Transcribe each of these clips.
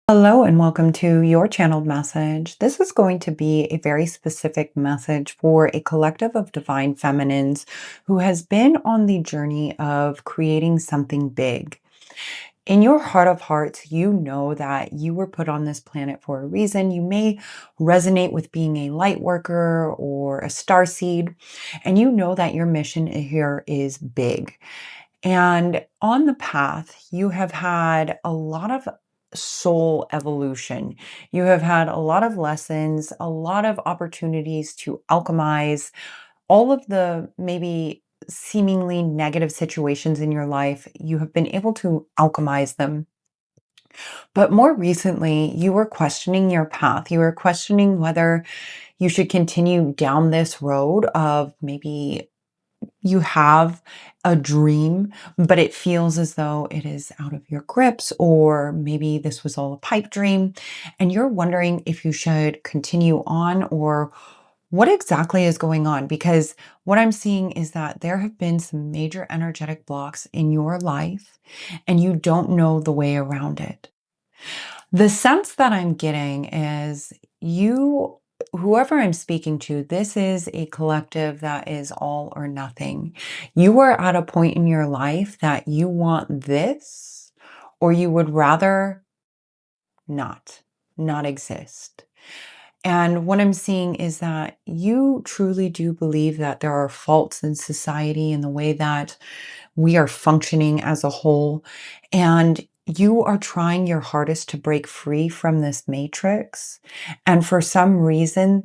Hello and welcome to your channeled message. This is going to be a very specific message for a collective of divine feminines who has been on the journey of creating something big. In your heart of hearts, you know that you were put on this planet for a reason. You may resonate with being a light worker or a star seed, and you know that your mission here is big. And on the path, you have had a lot of soul evolution. You have had a lot of lessons, a lot of opportunities to alchemize all of the maybe seemingly negative situations in your life. You have been able to alchemize them. But more recently, you were questioning your path. You were questioning whether you should continue down this road of maybe you have a dream, but it feels as though it is out of your grips, or maybe this was all a pipe dream, and you're wondering if you should continue on or what exactly is going on. Because what I'm seeing is that there have been some major energetic blocks in your life, and you don't know the way around it. The sense that I'm getting is you, whoever I'm speaking to, this is a collective that is all or nothing. You are at a point in your life that you want this, or you would rather not, not exist. And what I'm seeing is that you truly do believe that there are faults in society in the way that we are functioning as a whole. And you are trying your hardest to break free from this matrix. And for some reason,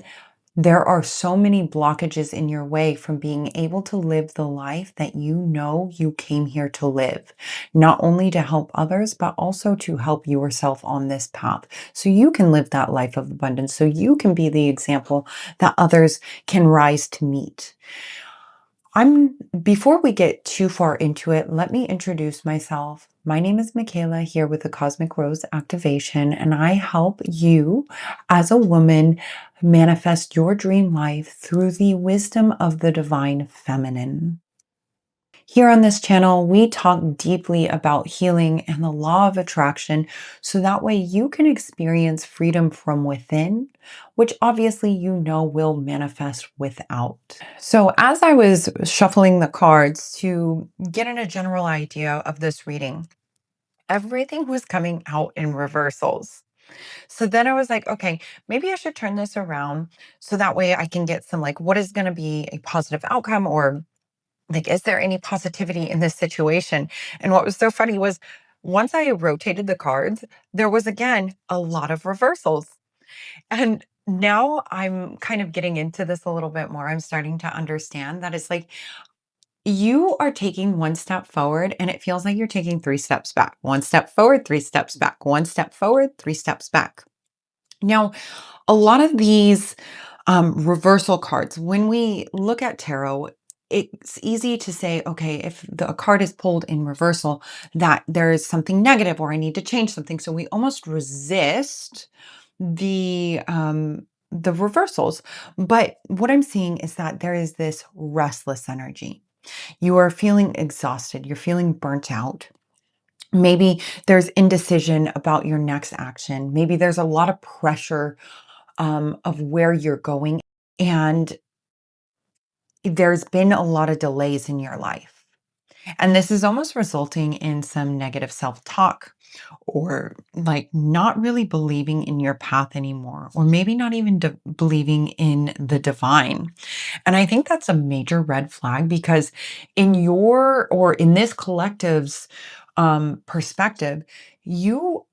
there are so many blockages in your way from being able to live the life that you know you came here to live, not only to help others, but also to help yourself on this path so you can live that life of abundance, so you can be the example that others can rise to meet. Before we get too far into it, let me introduce myself. My name is Michaela here with the Cosmic Rose Activation, and I help you as a woman manifest your dream life through the wisdom of the divine feminine. Here on this channel, we talk deeply about healing and the law of attraction so that way you can experience freedom from within, which obviously you know will manifest without. So, as I was shuffling the cards to get in a general idea of this reading, everything was coming out in reversals. So then I was like, okay, maybe I should turn this around so that way I can get some, like, what is going to be a positive outcome, or like, is there any positivity in this situation? And what was so funny was once I rotated the cards, there was again a lot of reversals. And now I'm kind of getting into this a little bit more. I'm starting to understand that it's like you are taking one step forward and it feels like you're taking three steps back. One step forward, three steps back. One step forward, three steps back. Now, a lot of these reversal cards, when we look at tarot, it's easy to say, okay, if a card is pulled in reversal, that there is something negative or I need to change something. So we almost resist the reversals. But what I'm seeing is that there is this restless energy. You are feeling exhausted, you're feeling burnt out. Maybe there's indecision about your next action. Maybe there's a lot of pressure of where you're going. And there's been a lot of delays in your life. And this is almost resulting in some negative self talk or like not really believing in your path anymore, or maybe not even believing in the divine. And I think that's a major red flag because in your or in this collective's perspective, you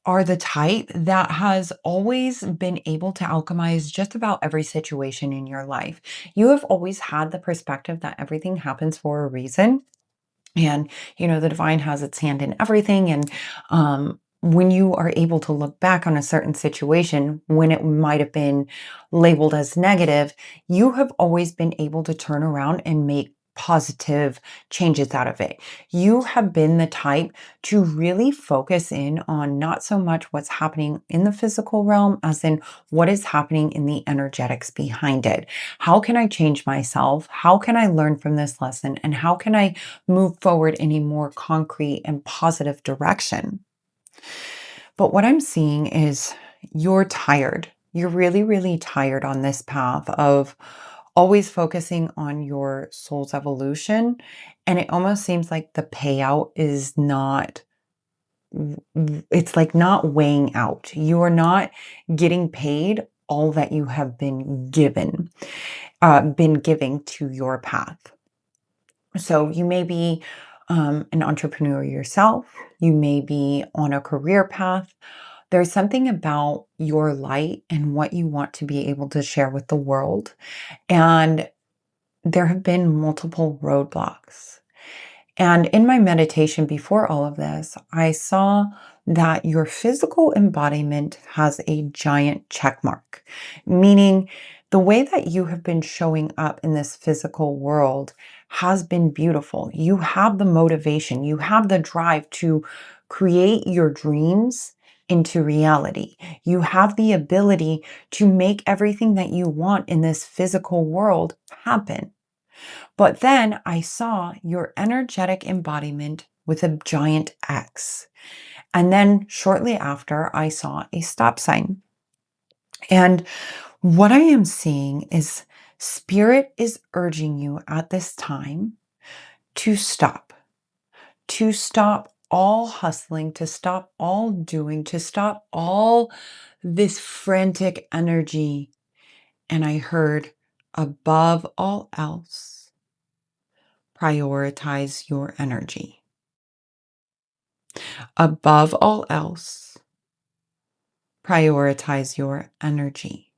are the type that has always been able to alchemize just about every situation in your life. You have always had the perspective that everything happens for a reason. And, the divine has its hand in everything. And when you are able to look back on a certain situation, when it might have been labeled as negative, you have always been able to turn around and make positive changes out of it. You have been the type to really focus in on not so much what's happening in the physical realm as in what is happening in the energetics behind it. How can I change myself? How can I learn from this lesson? And how can I move forward in a more concrete and positive direction? But what I'm seeing is you're tired. You're really, really tired on this path of always focusing on your soul's evolution. And it almost seems like the payout is not, it's like not weighing out. You are not getting paid all that you have been giving to your path. So you may be an entrepreneur yourself. You may be on a career path. There's something about your light and what you want to be able to share with the world. And there have been multiple roadblocks. And in my meditation before all of this, I saw that your physical embodiment has a giant check mark, meaning the way that you have been showing up in this physical world has been beautiful. You have the motivation, you have the drive to create your dreams into reality. You have the ability to make everything that you want in this physical world happen. But then I saw your energetic embodiment with a giant X. And then shortly after, I saw a stop sign. And what I am seeing is spirit is urging you at this time to stop all hustling, to stop all doing, to stop all this frantic energy. And I heard, above all else, prioritize your energy. Above all else, prioritize your energy.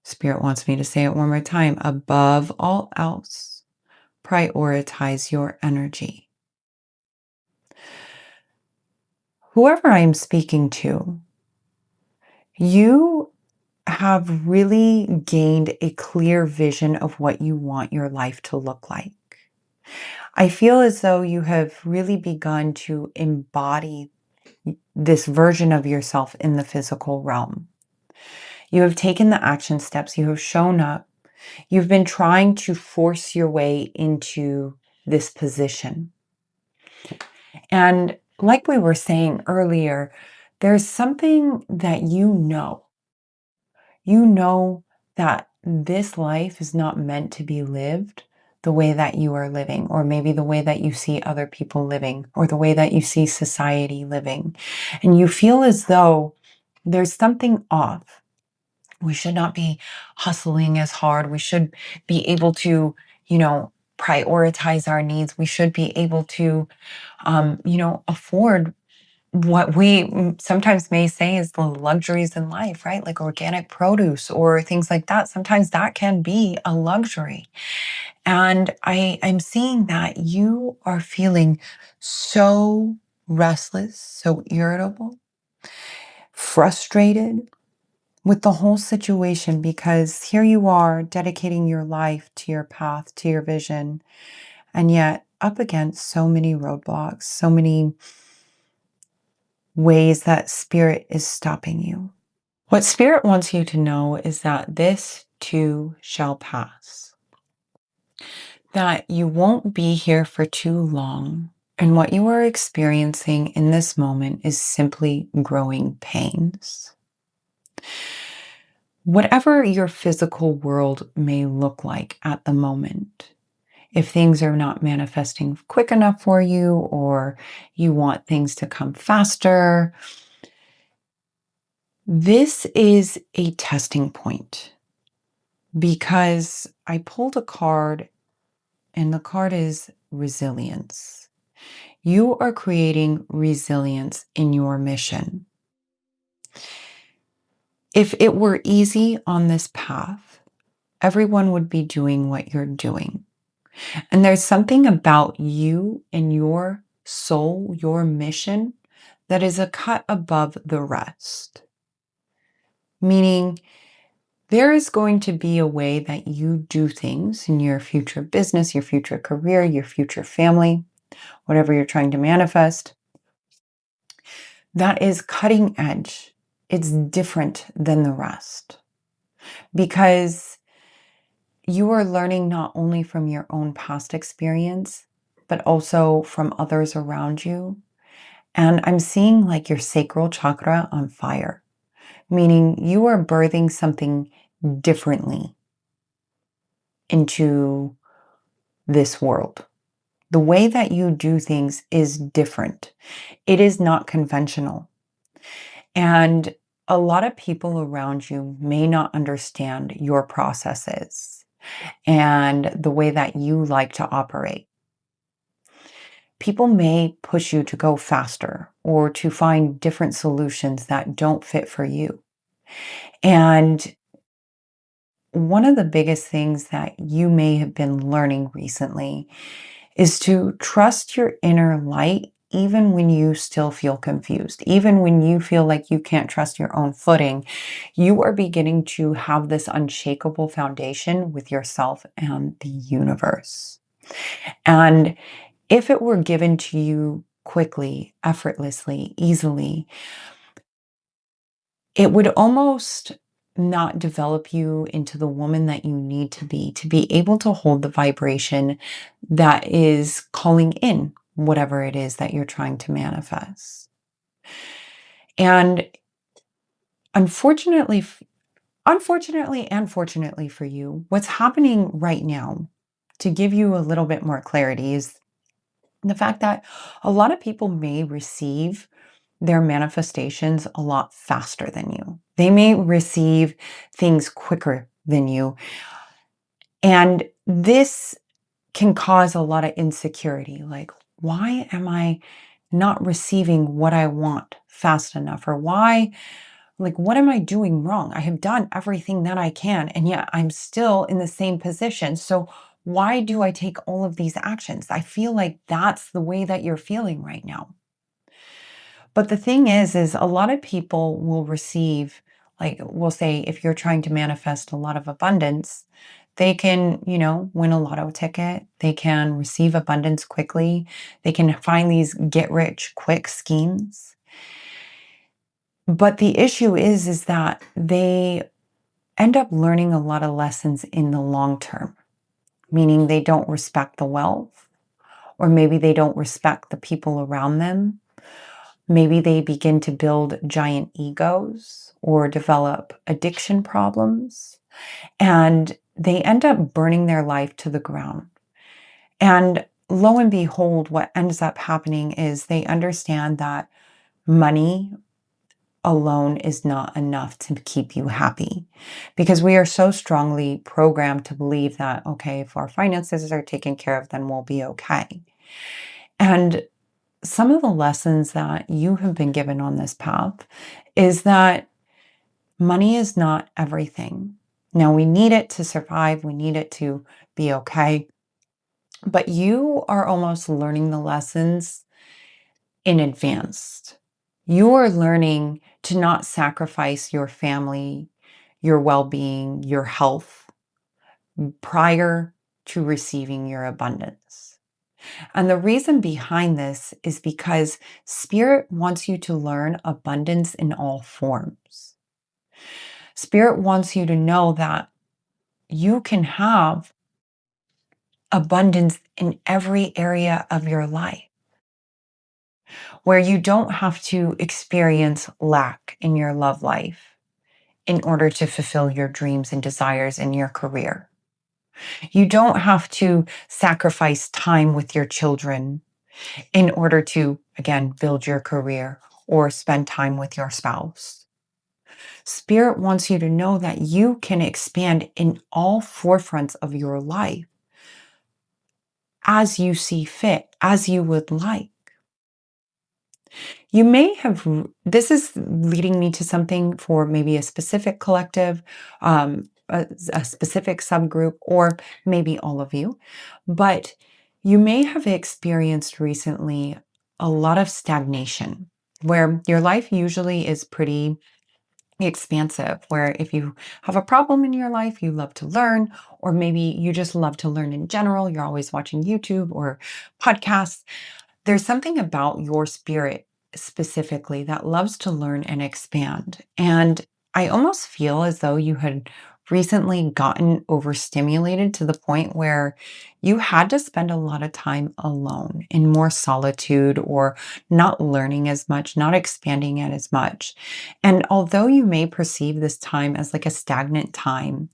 Spirit wants me to say it one more time. Above all else, prioritize your energy. Whoever I'm speaking to, you have really gained a clear vision of what you want your life to look like. I feel as though you have really begun to embody this version of yourself in the physical realm. You have taken the action steps, you have shown up, you've been trying to force your way into this position. And like we were saying earlier, there's something that you know that this life is not meant to be lived the way that you are living, or maybe the way that you see other people living, or the way that you see society living. And you feel as though there's something off. We should not be hustling as hard. We should be able to, prioritize our needs. We should be able to, afford what we sometimes may say is the luxuries in life, right? Like organic produce or things like that. Sometimes that can be a luxury. And I'm seeing that you are feeling so restless, so irritable, frustrated with the whole situation, because here you are dedicating your life to your path, to your vision, and yet up against so many roadblocks, so many ways that spirit is stopping you. What spirit wants you to know is that this too shall pass, that you won't be here for too long. And what you are experiencing in this moment is simply growing pains. Whatever your physical world may look like at the moment, if things are not manifesting quick enough for you, or you want things to come faster, this is a testing point, because I pulled a card and the card is resilience. You are creating resilience in your mission. If it were easy on this path, everyone would be doing what you're doing. And there's something about you and your soul, your mission, that is a cut above the rest. Meaning, there is going to be a way that you do things in your future business, your future career, your future family, whatever you're trying to manifest, that is cutting edge. It's different than the rest, because you are learning not only from your own past experience, but also from others around you. And I'm seeing like your sacral chakra on fire, meaning you are birthing something differently into this world. The way that you do things is different. It is not conventional. And a lot of people around you may not understand your processes and the way that you like to operate. People may push you to go faster or to find different solutions that don't fit for you. And one of the biggest things that you may have been learning recently is to trust your inner light, even when you still feel confused, even when you feel like you can't trust your own footing. You are beginning to have this unshakable foundation with yourself and the universe. And if it were given to you quickly, effortlessly, easily, it would almost not develop you into the woman that you need to be able to hold the vibration that is calling in whatever it is that you're trying to manifest. And unfortunately, unfortunately and fortunately for you, what's happening right now, to give you a little bit more clarity, is the fact that a lot of people may receive their manifestations a lot faster than you. They may receive things quicker than you. And this can cause a lot of insecurity. Like, why am I not receiving what I want fast enough? Or why, like, what am I doing wrong? I have done everything that I can, and yet I'm still in the same position. So why do I take all of these actions? I feel like that's the way that you're feeling right now. But the thing is a lot of people will receive, like, we'll say, if you're trying to manifest a lot of abundance, they can, win a lotto ticket. They can receive abundance quickly. They can find these get rich quick schemes. But the issue is that they end up learning a lot of lessons in the long term, meaning they don't respect the wealth, or maybe they don't respect the people around them. Maybe they begin to build giant egos or develop addiction problems, and they end up burning their life to the ground. And lo and behold, what ends up happening is they understand that money alone is not enough to keep you happy, because we are so strongly programmed to believe that, okay, if our finances are taken care of, then we'll be okay. And some of the lessons that you have been given on this path is that money is not everything. Now, we need it to survive, we need it to be okay, but you are almost learning the lessons in advance. You are learning to not sacrifice your family, your well-being, your health prior to receiving your abundance. And the reason behind this is because Spirit wants you to learn abundance in all forms. Spirit wants you to know that you can have abundance in every area of your life, where you don't have to experience lack in your love life in order to fulfill your dreams and desires in your career. You don't have to sacrifice time with your children in order to, again, build your career or spend time with your spouse. Spirit wants you to know that you can expand in all forefronts of your life as you see fit, as you would like. You may have, this is leading me to something for maybe a specific collective, a specific subgroup, or maybe all of you, but you may have experienced recently a lot of stagnation, where your life usually is pretty expansive, where if you have a problem in your life, you love to learn, or maybe you just love to learn in general, you're always watching YouTube or podcasts. There's something about your spirit specifically that loves to learn and expand. And I almost feel as though you had recently gotten overstimulated to the point where you had to spend a lot of time alone in more solitude or not learning as much, not expanding it as much? And although you may perceive this time as like a stagnant time,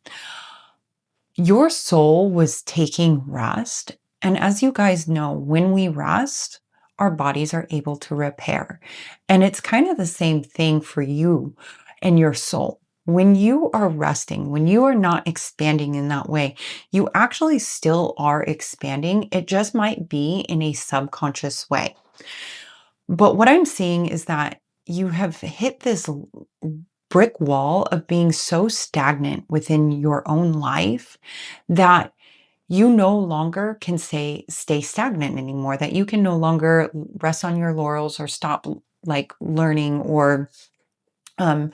your soul was taking rest. And as you guys know, when we rest, our bodies are able to repair. And it's kind of the same thing for you and your soul. When you are resting, when you are not expanding in that way, you actually still are expanding. It just might be in a subconscious way. But what I'm seeing is that you have hit this brick wall of being so stagnant within your own life that you no longer can stay stagnant anymore, that you can no longer rest on your laurels or stop like learning or um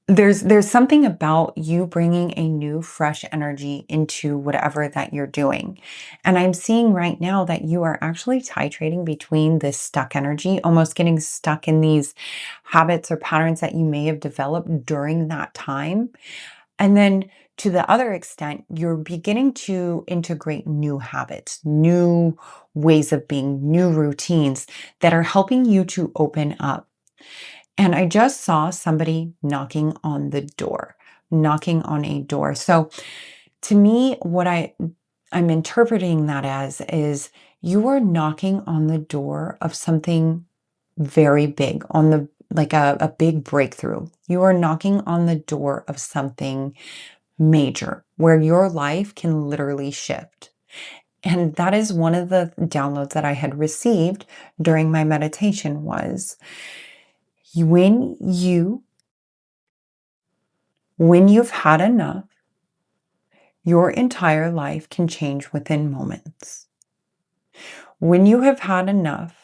there's something about you bringing a new, fresh energy into whatever that you're doing. And I'm seeing right now that you are actually titrating between this stuck energy, almost getting stuck in these habits or patterns that you may have developed during that time. And then to the other extent, you're beginning to integrate new habits, new ways of being, new routines that are helping you to open up. And I just saw somebody knocking on a door. So to me, what I'm interpreting that as is you are knocking on the door of something very big, on the like a big breakthrough. You are knocking on the door of something major where your life can literally shift. And that is one of the downloads that I had received during my meditation was when you've had enough, your entire life can change within moments. When you have had enough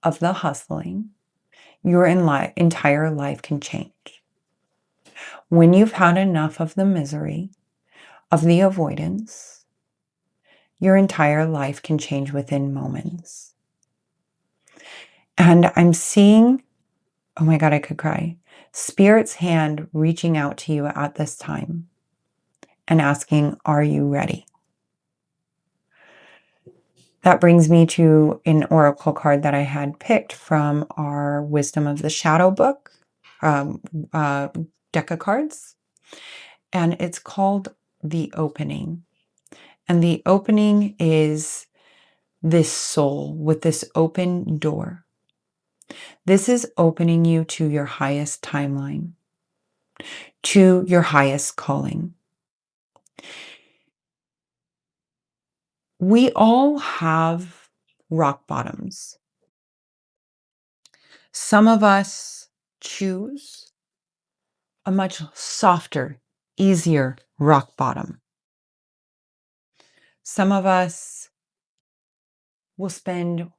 of the hustling, your entire life can change. When you've had enough of the misery, of the avoidance, your entire life can change within moments. And I'm seeing, oh my God, I could cry. Spirit's hand reaching out to you at this time and asking, are you ready? That brings me to an oracle card that I had picked from our Wisdom of the Shadow book, um, uh, deck of cards. And it's called The Opening. And the opening is this soul with this open door. This is opening you to your highest timeline, to your highest calling. We all have rock bottoms. Some of us choose a much softer, easier rock bottom. Some of us will spend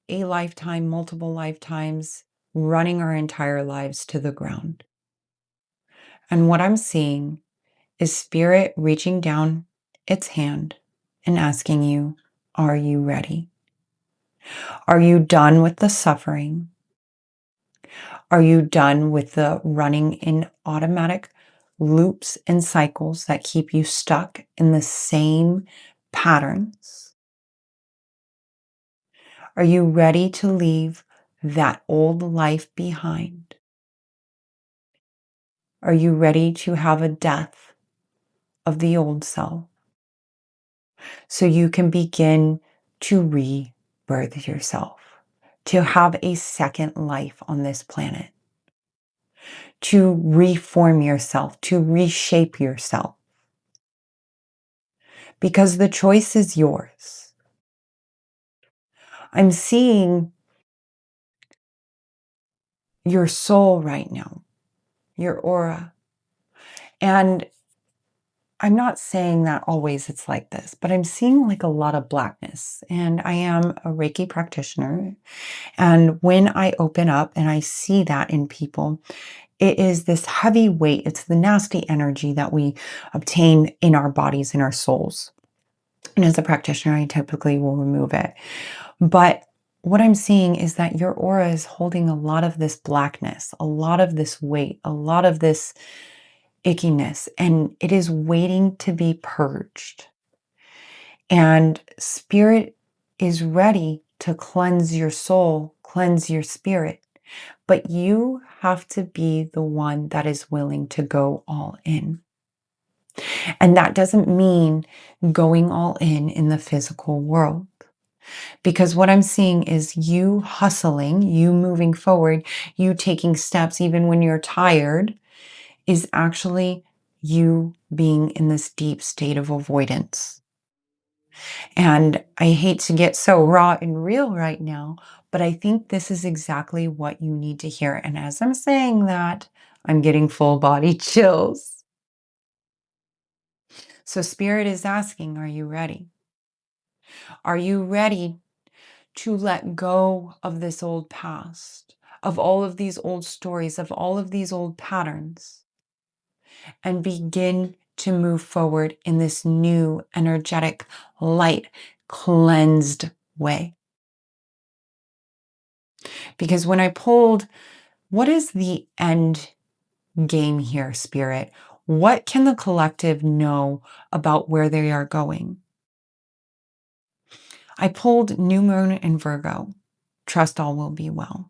a lifetime, multiple lifetimes, running our entire lives to the ground. And what I'm seeing is Spirit reaching down its hand and asking you, are you ready? Are you done with the suffering? Are you done with the running in automatic loops and cycles that keep you stuck in the same patterns? Are you ready to leave that old life behind? Are you ready to have a death of the old self so you can begin to rebirth yourself, to have a second life on this planet, to reform yourself, to reshape yourself? Because the choice is yours. I'm seeing your soul right now, your aura. And I'm not saying that always it's like this, but I'm seeing like a lot of blackness. And I am a Reiki practitioner. And when I open up and I see that in people, it is this heavy weight. It's the nasty energy that we obtain in our bodies, in our souls. And as a practitioner, I typically will remove it. But what I'm seeing is that your aura is holding a lot of this blackness, a lot of this weight, a lot of this ickiness, and it is waiting to be purged. And spirit is ready to cleanse your soul, cleanse your spirit. But you have to be the one that is willing to go all in. And that doesn't mean going all in the physical world. Because what I'm seeing is you hustling, you moving forward, you taking steps even when you're tired, is actually you being in this deep state of avoidance. And I hate to get so raw and real right now, but I think this is exactly what you need to hear. And as I'm saying that, I'm getting full body chills. So Spirit is asking, are you ready? Are you ready to let go of this old past, of all of these old stories, of all of these old patterns, and begin to move forward in this new, energetic, light, cleansed way? Because when I pulled, what is the end game here, Spirit? What can the collective know about where they are going? I pulled New Moon in Virgo. Trust all will be well.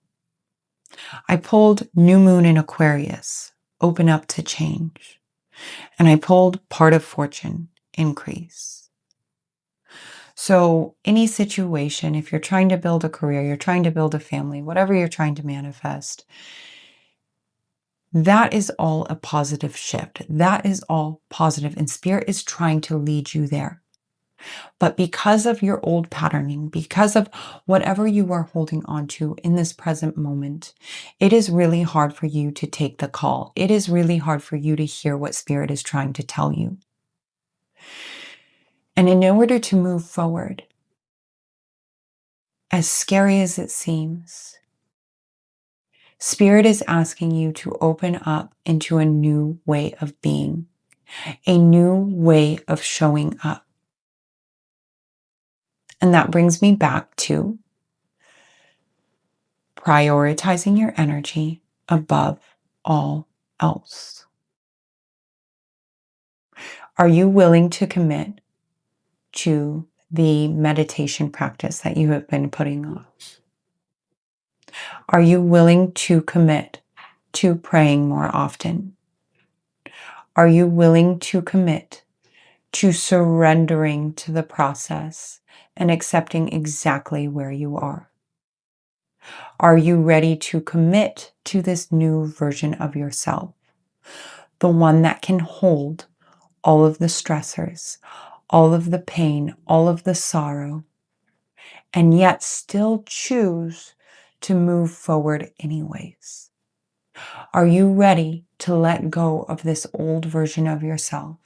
I pulled New Moon in Aquarius. Open up to change. And I pulled Part of Fortune. Increase. So any situation, if you're trying to build a career, you're trying to build a family, whatever you're trying to manifest, that is all a positive shift. That is all positive, and Spirit is trying to lead you there. But because of your old patterning, because of whatever you are holding on to in this present moment, it is really hard for you to take the call. It is really hard for you to hear what Spirit is trying to tell you. And in order to move forward, as scary as it seems, Spirit is asking you to open up into a new way of being, a new way of showing up. And that brings me back to prioritizing your energy above all else. Are you willing to commit to the meditation practice that you have been putting off? Are you willing to commit to praying more often? Are you willing to commit to surrendering to the process and accepting exactly where you are? Are you ready to commit to this new version of yourself? The one that can hold all of the stressors, all of the pain, all of the sorrow, and yet still choose to move forward anyways? Are you ready to let go of this old version of yourself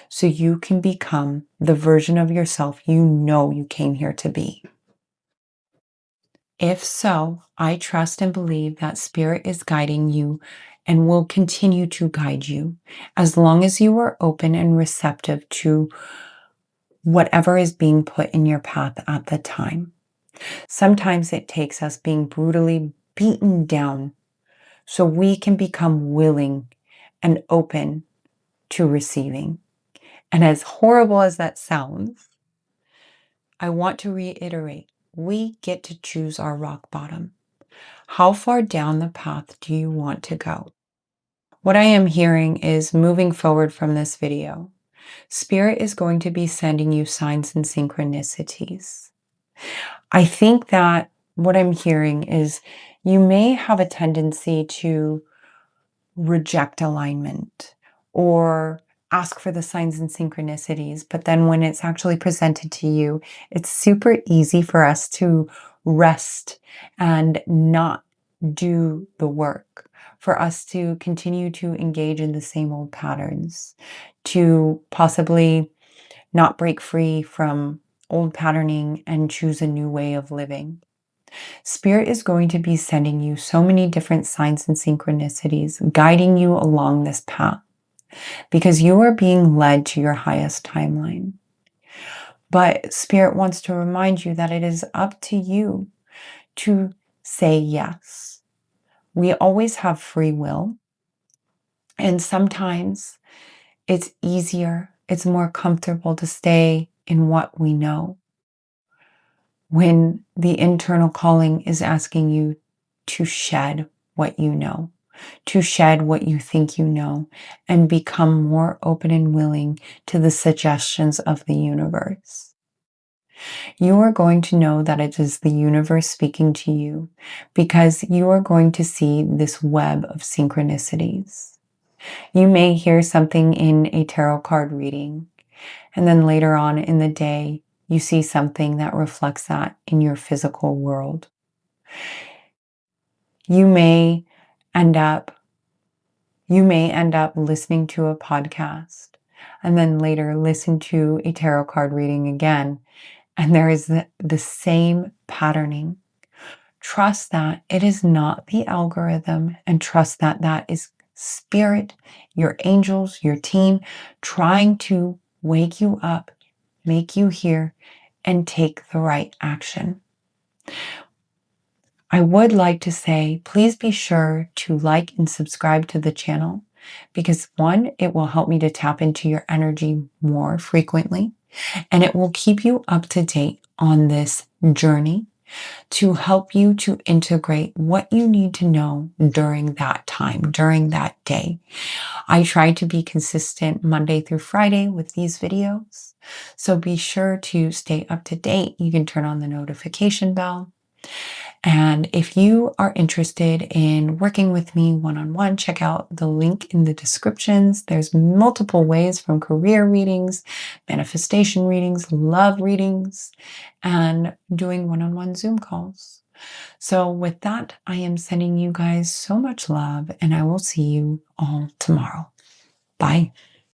so you can become the version of yourself you know you came here to be? If so, I trust and believe that Spirit is guiding you and will continue to guide you as long as you are open and receptive to whatever is being put in your path at the time. Sometimes it takes us being brutally beaten down so we can become willing and open to receiving. And as horrible as that sounds, I want to reiterate, we get to choose our rock bottom. How far down the path do you want to go? What I am hearing is, moving forward from this video, Spirit is going to be sending you signs and synchronicities. I think that what I'm hearing is you may have a tendency to reject alignment or ask for the signs and synchronicities, but then when it's actually presented to you, it's super easy for us to rest and not do the work, for us to continue to engage in the same old patterns, to possibly not break free from old patterning and choose a new way of living. Spirit is going to be sending you so many different signs and synchronicities, guiding you along this path, because you are being led to your highest timeline. But Spirit wants to remind you that it is up to you to say yes. We always have free will. And sometimes it's easier, it's more comfortable to stay in what we know when the internal calling is asking you to shed what you know, to shed what you think you know, and become more open and willing to the suggestions of the universe. You are going to know that it is the universe speaking to you because you are going to see this web of synchronicities. You may hear something in a tarot card reading, and then later on in the day, you see something that reflects that in your physical world. You may end up listening to a podcast and then later listen to a tarot card reading again. And there is the same patterning. Trust that it is not the algorithm, and trust that that is spirit, your angels, your team, trying to wake you up, make you hear, and take the right action. I would like to say, please be sure to like and subscribe to the channel because one, it will help me to tap into your energy more frequently, and it will keep you up to date on this journey to help you to integrate what you need to know during that time, during that day. I try to be consistent Monday through Friday with these videos, so be sure to stay up to date. You can turn on the notification bell. And if you are interested in working with me one-on-one, check out the link in the descriptions. There's multiple ways, from career readings, manifestation readings, love readings, and doing one-on-one Zoom calls. So with that, I am sending you guys so much love, and I will see you all tomorrow. Bye.